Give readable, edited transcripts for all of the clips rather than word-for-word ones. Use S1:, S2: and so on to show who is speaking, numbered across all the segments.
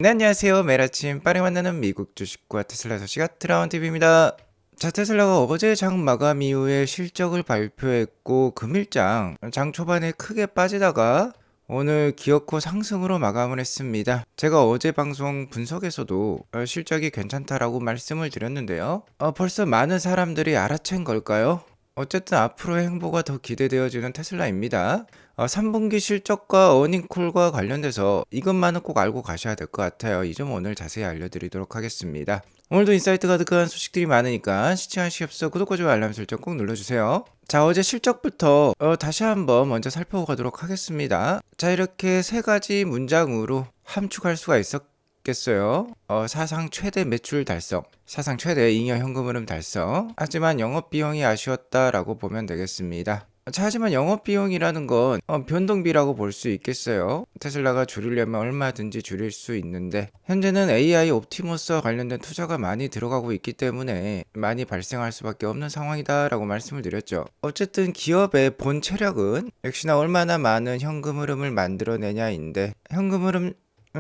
S1: 네, 안녕하세요. 매일 아침 빠르게 만나는 미국 주식과 테슬라 소식 트라운 TV입니다. 자, 테슬라가 어제 장 마감 이후에 실적을 발표했고 금일장 장 초반에 크게 빠지다가 오늘 기어코 상승으로 마감을 했습니다. 제가 어제 방송 분석에서도 실적이 괜찮다라고 말씀을 드렸는데요. 벌써 많은 사람들이 알아챈 걸까요? 어쨌든 앞으로의 행보가 더 기대되어지는 테슬라입니다. 3분기 실적과 어닝콜과 관련돼서 이것만은 꼭 알고 가셔야 될 것 같아요. 이 점 오늘 자세히 알려드리도록 하겠습니다. 오늘도 인사이트 가득한 소식들이 많으니까 시청하시기 앞서 구독과 좋아요 알람 설정 꼭 눌러주세요. 자, 어제 실적부터 다시 한번 먼저 살펴보도록 하겠습니다. 자, 이렇게 세 가지 문장으로 함축할 수가 있었겠어요. 사상 최대 매출 달성, 사상 최대 잉여 현금 흐름 달성. 하지만 영업비용이 아쉬웠다라고 보면 되겠습니다. 자, 하지만 영업비용이라는 건 변동비라고 볼 수 있겠어요. 테슬라가 줄이려면 얼마든지 줄일 수 있는데 현재는 AI 옵티머스와 관련된 투자가 많이 들어가고 있기 때문에 많이 발생할 수밖에 없는 상황이다라고 말씀을 드렸죠. 어쨌든 기업의 본 체력은 역시나 얼마나 많은 현금 흐름을 만들어내냐인데 현금 흐름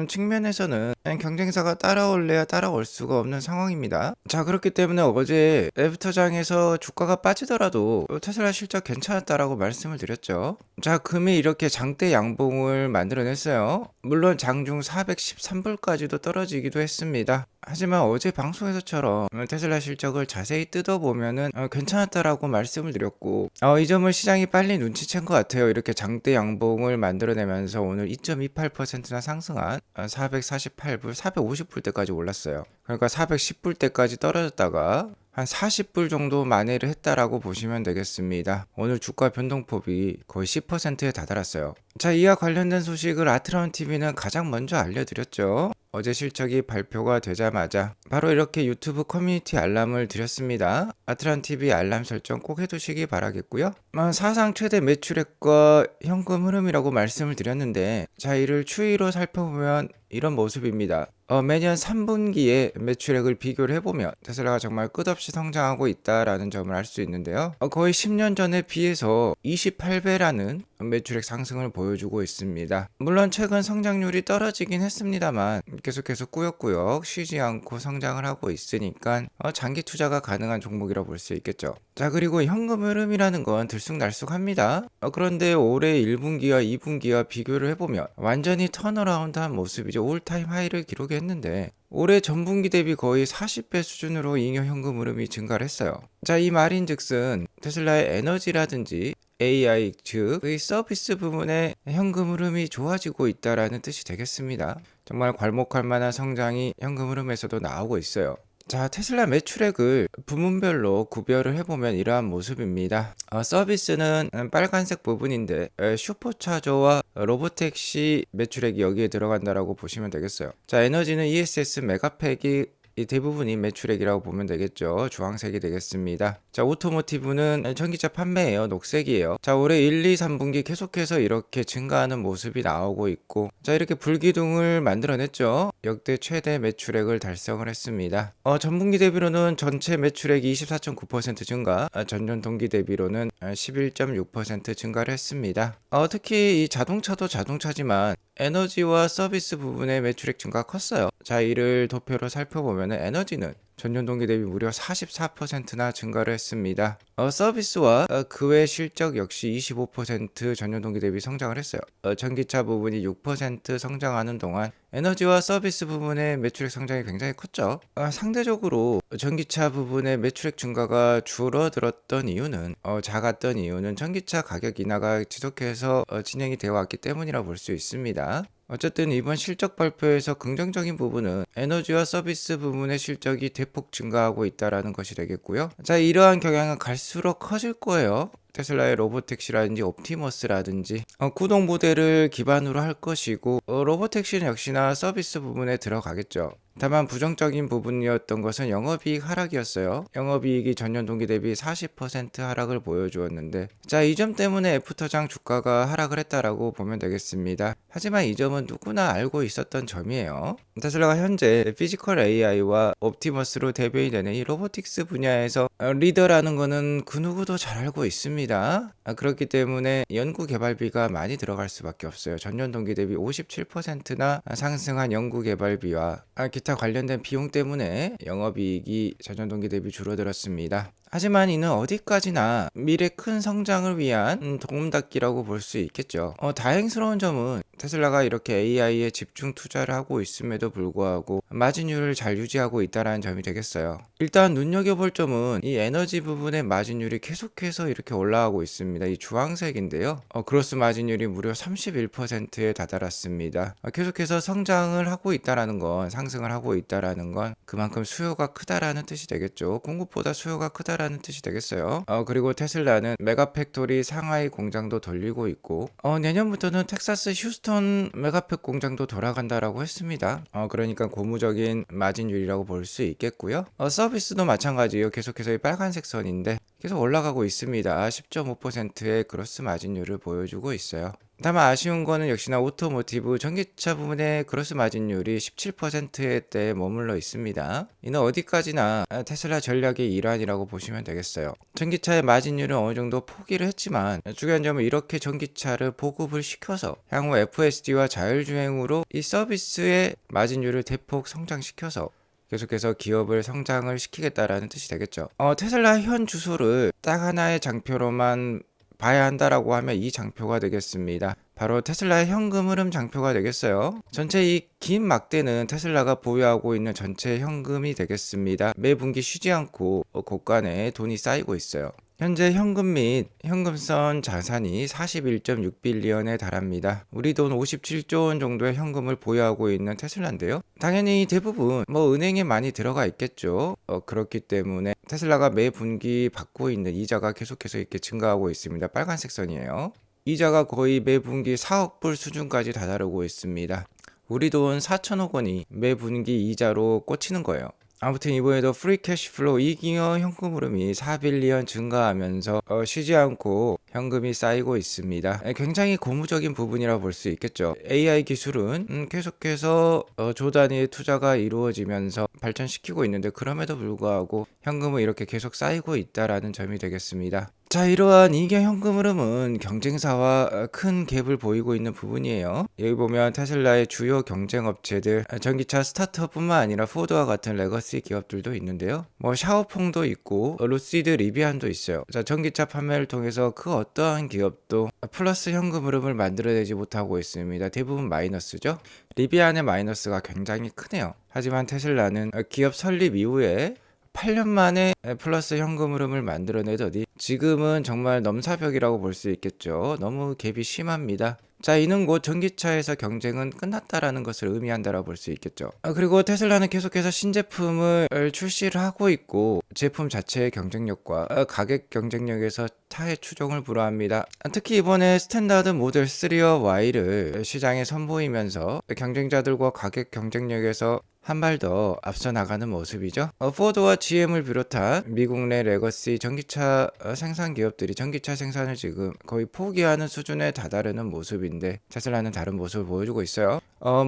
S1: 측면에서는 경쟁사가 따라올래야 따라올 수가 없는 상황입니다. 자, 그렇기 때문에 어제 애프터장에서 주가가 빠지더라도 테슬라 실적 괜찮았다라고 말씀을 드렸죠. 자, 금일 이렇게 장대 양봉을 만들어냈어요. 물론 장중 413불까지도 떨어지기도 했습니다. 하지만 어제 방송에서처럼 테슬라 실적을 자세히 뜯어보면은 괜찮았다라고 말씀을 드렸고 이 점을 시장이 빨리 눈치챈 것 같아요. 이렇게 장대 양봉을 만들어내면서 오늘 2.28%나 상승한 448불, 450불 때까지 올랐어요. 그러니까 410불 때까지 떨어졌다가 한 40불 정도 만회를 했다라고 보시면 되겠습니다. 오늘 주가 변동폭이 거의 10%에 다다랐어요. 자, 이와 관련된 소식을 아트라운 TV는 가장 먼저 알려드렸죠. 어제 실적이 발표가 되자마자 바로 이렇게 유튜브 커뮤니티 알람을 드렸습니다. 아트라운 TV 알람 설정 꼭 해두시기 바라겠고요. 사상 최대 매출액과 현금 흐름이라고 말씀을 드렸는데 자, 이를 추이로 살펴보면 이런 모습입니다. 매년 3분기에 매출액을 비교를 해보면 테슬라가 정말 끝없이 성장하고 있다라는 점을 알 수 있는데요. 거의 10년 전에 비해서 28배라는 매출액 상승을 보여주고 있습니다. 물론 최근 성장률이 떨어지긴 했습니다만 계속해서 꾸역꾸역 쉬지 않고 성장을 하고 있으니까 장기 투자가 가능한 종목이라고 볼 수 있겠죠. 자, 그리고 현금 흐름이라는 건 들쑥날쑥합니다. 그런데 올해 1분기와 2분기와 비교를 해보면 완전히 턴어라운드한 모습이죠. 올타임 하이를 기록했는데 올해 전분기 대비 거의 40배 수준으로 잉여 현금 흐름이 증가를 했어요. 자, 이 말인즉슨 테슬라의 에너지라든지 AI 즉 의 서비스 부분의 현금 흐름이 좋아지고 있다라는 뜻이 되겠습니다. 정말 괄목할 만한 성장이 현금 흐름에서도 나오고 있어요. 자, 테슬라 매출액을 부문별로 구별을 해보면 이러한 모습입니다. 서비스는 빨간색 부분인데 슈퍼차저와 로보택시 매출액이 여기에 들어간다라고 보시면 되겠어요. 자, 에너지는 ESS 메가팩이 이 대부분이 매출액이라고 보면 되겠죠. 주황색이 되겠습니다. 자, 오토모티브는 전기차 판매예요. 녹색이에요. 자, 올해 1, 2, 3분기 계속해서 이렇게 증가하는 모습이 나오고 있고 자, 이렇게 불기둥을 만들어냈죠. 역대 최대 매출액을 달성을 했습니다. 전분기 대비로는 전체 매출액이 24.9% 증가, 전년 동기 대비로는 11.6% 증가를 했습니다. 특히 이 자동차도 자동차지만 에너지와 서비스 부분의 매출액 증가가 컸어요. 자, 이를 도표로 살펴보면 에너지는 전년 동기 대비 무려 44%나 증가를 했습니다. 서비스와 그 외 실적 역시 25% 전년 동기 대비 성장을 했어요. 전기차 부분이 6% 성장하는 동안 에너지와 서비스 부분의 매출액 성장이 굉장히 컸죠. 상대적으로 전기차 부분의 매출액 증가가 줄어들었던 이유는 작았던 이유는 전기차 가격 인하가 지속해서 진행이 되어 왔기 때문이라 볼 수 있습니다. 어쨌든 이번 실적 발표에서 긍정적인 부분은 에너지와 서비스 부분의 실적이 대폭 증가하고 있다는 것이 되겠고요. 자, 이러한 경향은 갈수록 커질 거예요. 테슬라의 로보택시라든지 옵티머스라든지 구동 모델을 기반으로 할 것이고 로보택시는 역시나 서비스 부분에 들어가겠죠. 다만 부정적인 부분이었던 것은 영업이익 하락이었어요. 영업이익이 전년 동기 대비 40% 하락을 보여주었는데 자, 이 점 때문에 애프터장 주가가 하락을 했다라고 보면 되겠습니다. 하지만 이 점은 누구나 알고 있었던 점이에요. 테슬라가 현재 피지컬 AI와 옵티머스로 대변이 되는 이 로보틱스 분야에서 리더라는 것은 그 누구도 잘 알고 있습니다. 있습니다. 그렇기 때문에 연구 개발비가 많이 들어갈 수밖에 없어요. 전년 동기 대비 57%나 상승한 연구 개발비와 기타 관련된 비용 때문에 영업이익이 전년 동기 대비 줄어들었습니다. 하지만 이는 어디까지나 미래 큰 성장을 위한 도움닫기라고 볼 수 있겠죠. 다행스러운 점은 테슬라가 이렇게 AI에 집중 투자를 하고 있음에도 불구하고 마진율을 잘 유지하고 있다는 점이 되겠어요. 일단 눈여겨볼 점은 이 에너지 부분의 마진율이 계속해서 이렇게 올라가고 있습니다. 이 주황색인데요. 그로스 마진율이 무려 31%에 다다랐습니다. 계속해서 성장을 하고 있다는 건, 상승을 하고 있다는 건 그만큼 수요가 크다라는 뜻이 되겠죠. 공급보다 수요가 크다라는 뜻이 되겠어요. 그리고 테슬라는 메가팩토리 상하이 공장도 돌리고 있고 내년부터는 텍사스 휴스턴 메가팩 공장도 돌아간다라고 했습니다. 그러니까 고무적인 마진율이라고 볼 수 있겠고요. 서비스도 마찬가지예요. 계속해서 이 빨간색 선인데 계속 올라가고 있습니다. 10.5%의 그로스 마진율을 보여주고 있어요. 다만 아쉬운 거는 역시나 오토모티브 전기차 부분의 그로스 마진율이 17%대에 머물러 있습니다. 이는 어디까지나 테슬라 전략의 일환이라고 보시면 되겠어요. 전기차의 마진율은 어느 정도 포기를 했지만 중요한 점은 이렇게 전기차를 보급을 시켜서 향후 FSD와 자율주행으로 이 서비스의 마진율을 대폭 성장시켜서 계속해서 기업을 성장을 시키겠다라는 뜻이 되겠죠. 테슬라 현 주소를 딱 하나의 장표로만 봐야 한다라고 하면 이 장표가 되겠습니다. 바로 테슬라의 현금 흐름 장표가 되겠어요. 전체 이 긴 막대는 테슬라가 보유하고 있는 전체 현금이 되겠습니다. 매 분기 쉬지 않고 곳간에 돈이 쌓이고 있어요. 현재 현금 및 현금성 자산이 41.6빌리언에 달합니다. 우리 돈 57조 원 정도의 현금을 보유하고 있는 테슬라인데요. 당연히 대부분 은행에 많이 들어가 있겠죠. 그렇기 때문에 테슬라가 매 분기 받고 있는 이자가 계속해서 이렇게 증가하고 있습니다. 빨간색 선이에요. 이자가 거의 매 분기 4억 불 수준까지 다다르고 있습니다. 우리 돈 4천억 원이 매 분기 이자로 꽂히는 거예요. 아무튼 이번에도 프리 캐시플로우 이기어 현금 흐름이 4빌리언 증가하면서 쉬지 않고 현금이 쌓이고 있습니다. 굉장히 고무적인 부분이라 볼 수 있겠죠. AI 기술은 계속해서 조 단위의 투자가 이루어지면서 발전시키고 있는데 그럼에도 불구하고 현금은 이렇게 계속 쌓이고 있다라는 점이 되겠습니다. 자, 이러한 이겨 현금 흐름은 경쟁사와 큰 갭을 보이고 있는 부분이에요. 여기 보면 테슬라의 주요 경쟁 업체들, 전기차 스타트업뿐만 아니라 포드와 같은 레거시 기업들도 있는데요. 샤오퐁도 있고 루시드 리비안도 있어요. 자, 전기차 판매를 통해서 그 어떠한 기업도 플러스 현금 흐름을 만들어내지 못하고 있습니다. 대부분 마이너스죠. 리비안의 마이너스가 굉장히 크네요. 하지만 테슬라는 기업 설립 이후에 8년 만에 플러스 현금 흐름을 만들어내더니 지금은 정말 넘사벽이라고 볼 수 있겠죠. 너무 갭이 심합니다. 자, 이는 곧 전기차에서 경쟁은 끝났다라는 것을 의미한다라고 볼 수 있겠죠. 그리고 테슬라는 계속해서 신제품을 출시를 하고 있고 제품 자체의 경쟁력과 가격 경쟁력에서 타의 추종을 불허합니다. 특히 이번에 스탠다드 모델 3와 Y를 시장에 선보이면서 경쟁자들과 가격 경쟁력에서 한 발 더 앞서 나가는 모습이죠. 포드와 GM을 비롯한 미국 내 레거시 전기차 생산 기업들이 전기차 생산을 지금 거의 포기하는 수준에 다다르는 모습인데 테슬라는 다른 모습을 보여주고 있어요.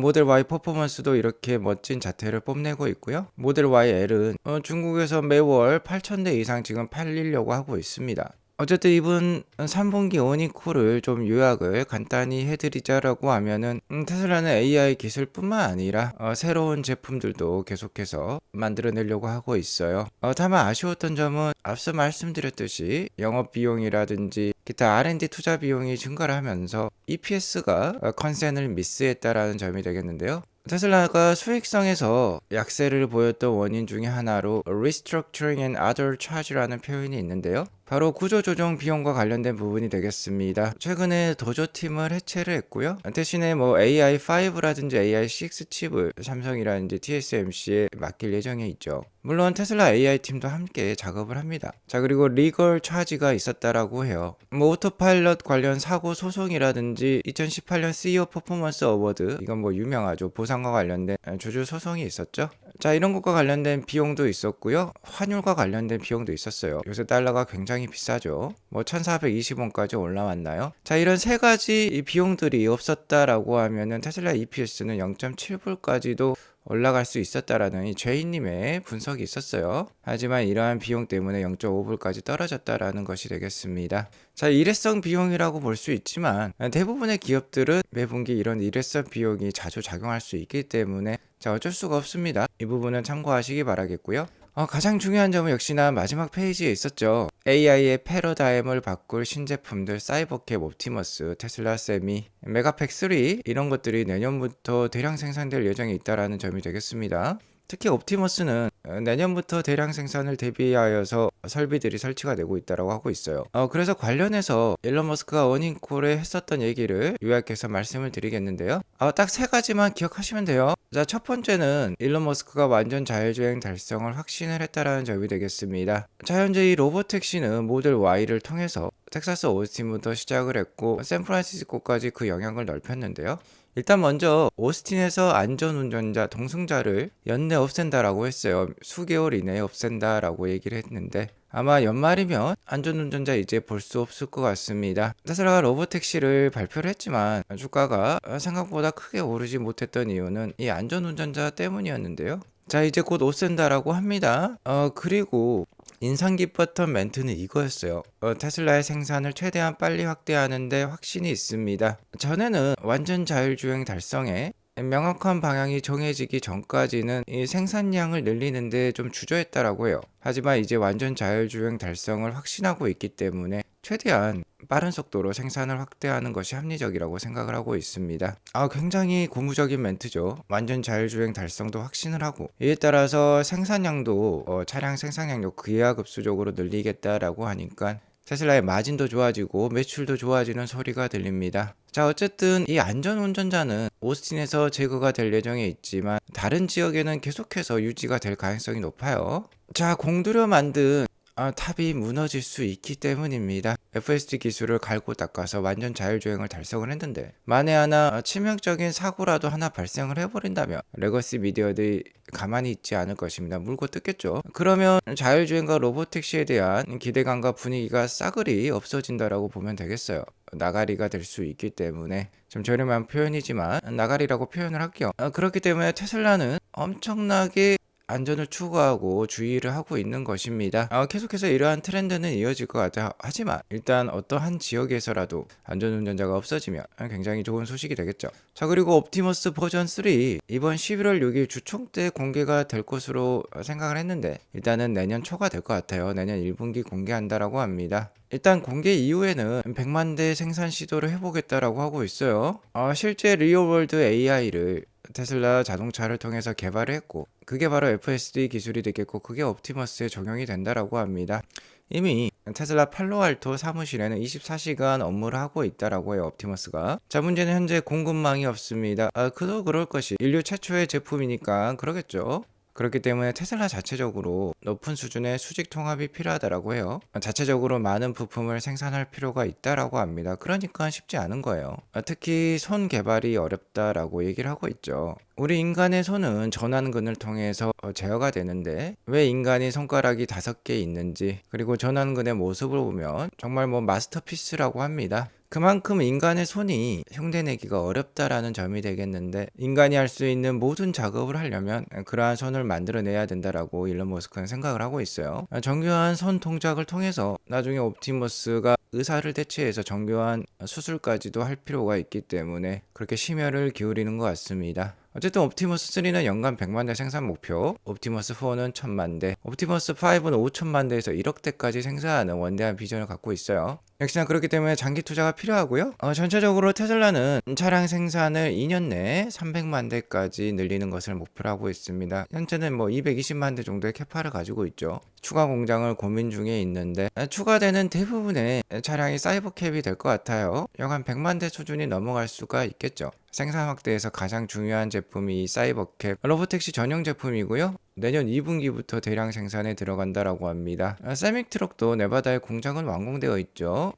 S1: 모델 Y 퍼포먼스도 이렇게 멋진 자태를 뽐내고 있고요. 모델 Y L은 중국에서 매월 8,000대 이상 지금 팔리려고 하고 있습니다. 어쨌든 이번 3분기 어닝콜을 좀 요약을 간단히 해드리자라고 하면은 테슬라는 AI 기술뿐만 아니라 새로운 제품들도 계속해서 만들어내려고 하고 있어요. 다만 아쉬웠던 점은 앞서 말씀드렸듯이 영업비용이라든지 기타 R&D 투자 비용이 증가를 하면서 EPS가 컨센을 미스했다라는 점이 되겠는데요. 테슬라가 수익성에서 약세를 보였던 원인 중에 하나로 Restructuring and Other Charge라는 표현이 있는데요. 바로 구조조정 비용과 관련된 부분이 되겠습니다. 최근에 도조팀을 해체를 했고요. 대신에 AI5라든지 AI6 칩을 삼성이라든지 TSMC에 맡길 예정에 있죠. 물론 테슬라 AI 팀도 함께 작업을 합니다. 자, 그리고 리걸 차지가 있었다라고 해요. 오토파일럿 관련 사고 소송이라든지 2018년 CEO 퍼포먼스 어워드, 이건 유명하죠. 보상과 관련된 주주 소송이 있었죠. 자, 이런 것과 관련된 비용도 있었고요. 환율과 관련된 비용도 있었어요. 요새 달러가 굉장히 비싸죠. 1420원까지 올라왔나요? 자, 이런 세 가지 비용들이 없었다라고 하면은 테슬라 EPS는 0.7불까지도 올라갈 수 있었다라는 이 제이님의 분석이 있었어요. 하지만 이러한 비용 때문에 0.5불까지 떨어졌다라는 것이 되겠습니다. 자, 일회성 비용이라고 볼 수 있지만 대부분의 기업들은 매분기 이런 일회성 비용이 자주 작용할 수 있기 때문에 자, 어쩔 수가 없습니다. 이 부분은 참고하시기 바라겠고요. 가장 중요한 점은 역시나 마지막 페이지에 있었죠. AI의 패러다임을 바꿀 신제품들 사이버캡, 옵티머스, 테슬라 세미, 메가팩 3 이런 것들이 내년부터 대량 생산될 예정에 있다라는 점이 되겠습니다. 특히 옵티머스는 내년부터 대량 생산을 대비하여서 설비들이 설치가 되고 있다고 하고 있어요. 그래서 관련해서 일론 머스크가 어닝콜에 했었던 얘기를 요약해서 말씀을 드리겠는데요. 딱 세 가지만 기억하시면 돼요. 자, 첫 번째는 일론 머스크가 완전 자율주행 달성을 확신을 했다라는 점이 되겠습니다. 자, 현재 이 로보택시는 모델 Y를 통해서 텍사스 오스틴부터 시작을 했고 샌프란시스코까지 그 영향을 넓혔는데요. 일단 먼저 오스틴에서 안전운전자 동승자를 연내 없앤다라고 했어요. 수개월 이내에 없앤다라고 얘기를 했는데 아마 연말이면 안전운전자 이제 볼 수 없을 것 같습니다. 테슬라가 로보택시를 발표를 했지만 주가가 생각보다 크게 오르지 못했던 이유는 이 안전운전자 때문이었는데요. 자, 이제 곧 없앤다라고 합니다. 그리고 인상 깊었던 멘트는 이거였어요. 테슬라의 생산을 최대한 빨리 확대하는데 확신이 있습니다. 전에는 완전 자율주행 달성에 명확한 방향이 정해지기 전까지는 이 생산량을 늘리는데 좀 주저했다라고 해요. 하지만 이제 완전 자율주행 달성을 확신하고 있기 때문에 최대한 빠른 속도로 생산을 확대하는 것이 합리적이라고 생각을 하고 있습니다. 굉장히 고무적인 멘트죠. 완전 자율주행 달성도 확신을 하고 이에 따라서 생산량도 차량 생산량도 기하급수적으로 늘리겠다라고 하니까 테슬라의 마진도 좋아지고 매출도 좋아지는 소리가 들립니다. 자, 어쨌든 이 안전운전자는 오스틴에서 제거가 될 예정에 있지만 다른 지역에는 계속해서 유지가 될 가능성이 높아요. 자, 공들여 만든 탑이 무너질 수 있기 때문입니다. FSD 기술을 갈고 닦아서 완전 자율주행을 달성을 했는데 만에 하나 치명적인 사고라도 하나 발생을 해버린다면 레거시 미디어들이 가만히 있지 않을 것입니다. 물고 뜯겠죠. 그러면 자율주행과 로보택시에 대한 기대감과 분위기가 싸그리 없어진다라고 보면 되겠어요. 나가리가 될 수 있기 때문에 좀 저렴한 표현이지만 나가리라고 표현을 할게요. 그렇기 때문에 테슬라는 엄청나게 안전을 추구하고 주의를 하고 있는 것입니다. 계속해서 이러한 트렌드는 이어질 것 같아. 하지만 일단 어떠한 지역에서라도 안전운전자가 없어지면 굉장히 좋은 소식이 되겠죠. 자, 그리고 옵티머스 버전 3 이번 11월 6일 주총 때 공개가 될 것으로 생각을 했는데 일단은 내년 초가 될 것 같아요. 내년 1분기 공개한다라고 합니다. 일단 공개 이후에는 100만 대 생산 시도를 해보겠다라고 하고 있어요. 실제 리얼월드 AI를 테슬라 자동차를 통해서 개발을 했고 그게 바로 FSD 기술이 되겠고 그게 옵티머스에 적용이 된다라고 합니다. 이미 테슬라 팔로알토 사무실에는 24시간 업무를 하고 있다라고 해요, 옵티머스가. 자, 문제는 현재 공급망이 없습니다. 그도 그럴 것이 인류 최초의 제품이니까 그러겠죠. 그렇기 때문에 테슬라 자체적으로 높은 수준의 수직 통합이 필요하다라고 해요. 자체적으로 많은 부품을 생산할 필요가 있다라고 합니다. 그러니까 쉽지 않은 거예요. 특히 손 개발이 어렵다라고 얘기를 하고 있죠. 우리 인간의 손은 전완근을 통해서 제어가 되는데 왜 인간이 손가락이 5개 있는지 그리고 전완근의 모습을 보면 정말 마스터피스라고 합니다. 그만큼 인간의 손이 흉내내기가 어렵다라는 점이 되겠는데 인간이 할 수 있는 모든 작업을 하려면 그러한 손을 만들어내야 된다라고 일론 머스크는 생각을 하고 있어요. 정교한 손 동작을 통해서 나중에 옵티머스가 의사를 대체해서 정교한 수술까지도 할 필요가 있기 때문에 그렇게 심혈을 기울이는 것 같습니다. 어쨌든 옵티머스 3는 연간 100만 대 생산 목표, 옵티머스 4는 1000만 대, 옵티머스 5는 5천만 대에서 1억 대까지 생산하는 원대한 비전을 갖고 있어요. 역시나 그렇기 때문에 장기 투자가 필요하고요. 전체적으로 테슬라는 차량 생산을 2년 내에 300만 대까지 늘리는 것을 목표로 하고 있습니다. 현재는 220만 대 정도의 캐파를 가지고 있죠. 추가 공장을 고민 중에 있는데 추가되는 대부분의 차량이 사이버캡이 될 것 같아요. 약 100만 대 수준이 넘어갈 수가 있겠죠. 생산 확대에서 가장 중요한 제품이 이 사이버캡 로보택시 전용 제품이고요. 내년 2분기부터 대량 생산에 들어간다라고 합니다. 세미트럭도 네바다의 공장은 완공되어 있죠.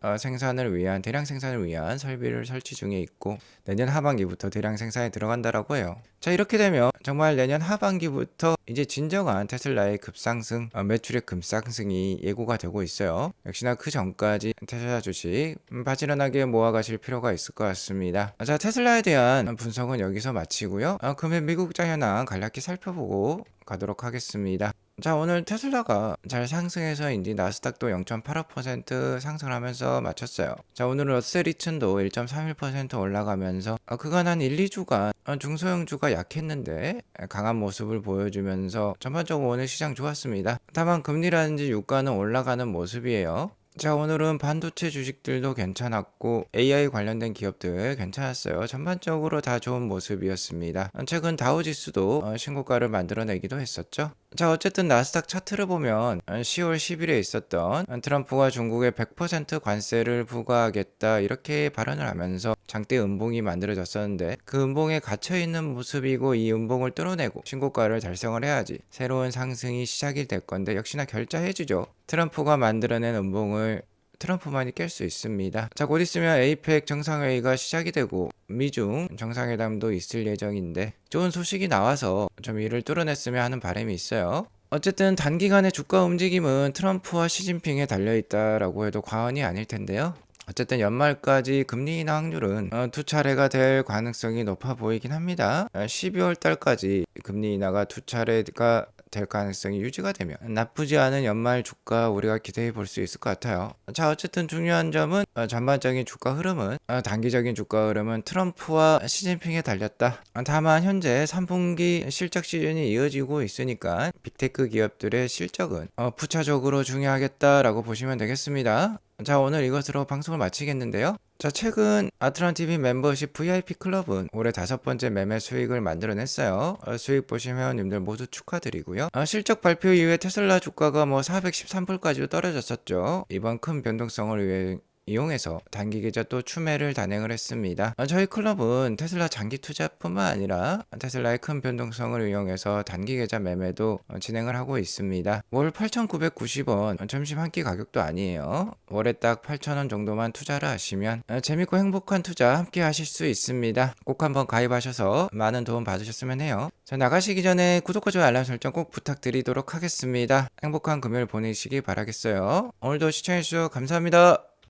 S1: 대량 생산을 위한 설비를 설치 중에 있고 내년 하반기부터 대량 생산에 들어간다라고 해요. 자, 이렇게 되면 정말 내년 하반기부터 이제 진정한 테슬라의 급상승, 매출의 급상승이 예고가 되고 있어요. 역시나 그 전까지 테슬라 주식 바지런하게 모아가실 필요가 있을 것 같습니다. 자, 테슬라에 대한 분석은 여기서 마치고요. 금일 미국장 현황 간략히 살펴보고 가도록 하겠습니다. 자, 오늘 테슬라가 잘 상승해서인지 나스닥도 0.85% 상승하면서 마쳤어요. 자, 오늘 러셀 2000도 1.31% 올라가면서 그간 한 1, 2주간 중소형주가 약했는데 강한 모습을 보여주면서 전반적으로 오늘 시장 좋았습니다. 다만 금리라든지 유가는 올라가는 모습이에요. 자, 오늘은 반도체 주식들도 괜찮았고 AI 관련된 기업들 괜찮았어요. 전반적으로 다 좋은 모습이었습니다. 최근 다우지수도 신고가를 만들어내기도 했었죠. 자, 어쨌든 나스닥 차트를 보면 10월 10일에 있었던 트럼프가 중국에 100% 관세를 부과하겠다 이렇게 발언을 하면서 장대 음봉이 만들어졌었는데 그 음봉에 갇혀있는 모습이고 이 음봉을 뚫어내고 신고가를 달성을 해야지 새로운 상승이 시작이 될 건데 역시나 결자해주죠. 트럼프가 만들어낸 음봉을 트럼프만이 깰 수 있습니다. 자, 곧 있으면 에이펙 정상회의가 시작이 되고 미중 정상회담도 있을 예정인데 좋은 소식이 나와서 좀 이를 뚫어냈으면 하는 바람이 있어요. 어쨌든 단기간의 주가 움직임은 트럼프와 시진핑에 달려있다라고 해도 과언이 아닐 텐데요. 어쨌든 연말까지 금리 인하 확률은 두 차례가 될 가능성이 높아 보이긴 합니다. 12월 달까지 금리 인하가 두 차례가 될 가능성이 유지가 되면 나쁘지 않은 연말 주가 우리가 기대해 볼 수 있을 것 같아요. 자, 어쨌든 중요한 점은 전반적인 주가 흐름은 단기적인 주가 흐름은 트럼프와 시진핑에 달렸다. 다만 현재 3분기 실적 시즌이 이어지고 있으니까 빅테크 기업들의 실적은 부차적으로 중요하겠다라고 보시면 되겠습니다. 자, 오늘 이것으로 방송을 마치겠는데요. 자, 최근 아트란TV 멤버십 VIP 클럽은 올해 5번째 매매 수익을 만들어냈어요. 수익 보신 회원님들 모두 축하드리고요. 실적 발표 이후에 테슬라 주가가 413불까지도 떨어졌었죠. 이번 큰 변동성을 위해 이용해서 단기 계좌 또 추매를 단행을 했습니다. 저희 클럽은 테슬라 장기 투자뿐만 아니라 테슬라의 큰 변동성을 이용해서 단기 계좌 매매도 진행을 하고 있습니다. 월 8,990원 점심 한 끼 가격도 아니에요. 월에 딱 8,000원 정도만 투자를 하시면 재밌고 행복한 투자 함께 하실 수 있습니다. 꼭 한번 가입하셔서 많은 도움 받으셨으면 해요. 자, 나가시기 전에 구독과 좋아요 알람 설정 꼭 부탁드리도록 하겠습니다. 행복한 금요일 보내시기 바라겠어요. 오늘도 시청해주셔서 감사합니다.